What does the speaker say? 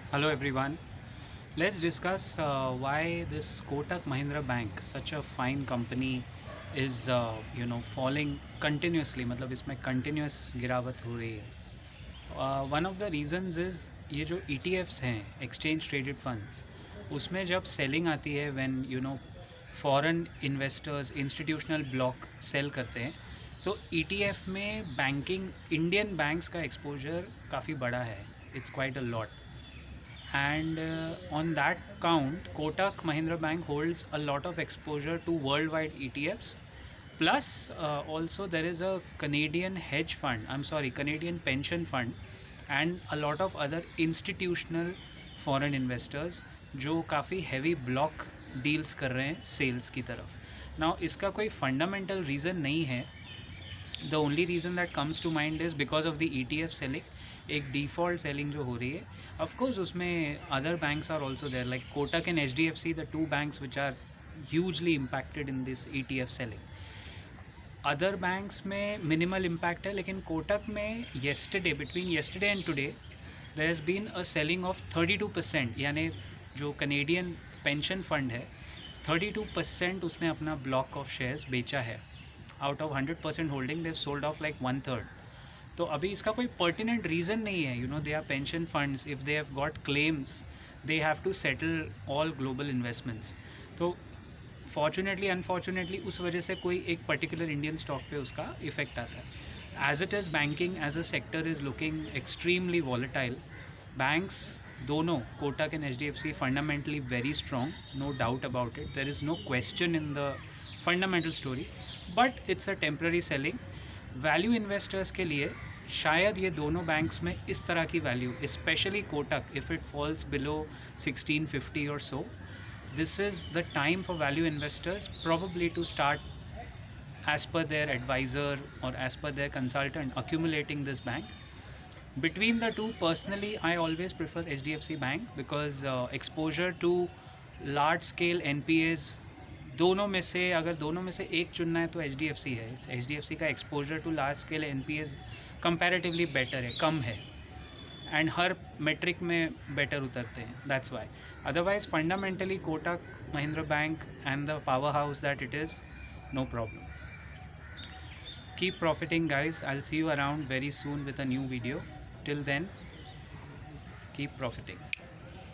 Hello everyone. Let's discuss why this Kotak Mahindra Bank, such a fine company, is falling continuously. मतलब इसमें continuous गिरावट हो रही है. One of the reasons is ये जो ETFs हैं, exchange traded funds, उसमें जब selling आती है when foreign investors institutional block sell करते हैं, तो ETF में banking Indian banks का exposure काफ़ी बड़ा है. It's quite a lot. And on that count, Kotak Mahindra Bank holds a lot of exposure to worldwide ETFs. Plus, also there is a Canadian hedge fund, Canadian pension fund, and a lot of other institutional foreign investors जो काफ़ी heavy block deals कर रहे हैं sales की तरफ. Now इसका कोई fundamental reason नहीं है. The only reason that comes to mind is because of the ETF selling. एक default selling जो हो रही है, of course उसमें other banks are also there, like Kotak and HDFC, the two banks which are hugely impacted in this ETF selling. Other banks में minimal impact है, लेकिन Kotak में between yesterday and today there has been a selling of 32%. यानी जो Canadian pension fund है, 32% उसने अपना block of shares बेचा है. Out of 100% holding, they've sold off like 1/3. तो अभी इसका कोई पर्टिनेंट रीज़न नहीं है. They are pension funds, if they have got claims they have to settle all global investments. तो फॉर्चुनेटली अनफॉर्चुनेटली उस वजह से कोई एक पर्टिकुलर इंडियन स्टॉक पे उसका इफेक्ट आता है. As it is banking as a sector is looking extremely volatile. Banks दोनों Kotak and HDFC fundamentally very strong, no doubt about it. There is no question in the fundamental story, but it's a temporary selling. Value investors के लिए शायद ये दोनों banks में इस तरह की value, specially Kotak, if it falls below 1650 और सो, this is the time for value investors probably to start, as per their advisor or as per their consultant, accumulating this bank. Between the two, personally I always prefer HDFC Bank because exposure to large scale NPAs, दोनों में से अगर दोनों में से एक चुनना है तो HDFC है. HDFC का exposure to large scale NPAs comparatively better है, कम है, एंड हर मेट्रिक में बेटर उतरते हैं. That's why. Otherwise fundamentally Kotak Mahindra bank and the powerhouse that it is, no problem. Keep profiting guys. I'll see you around very soon with a new video. Till then, keep profiting.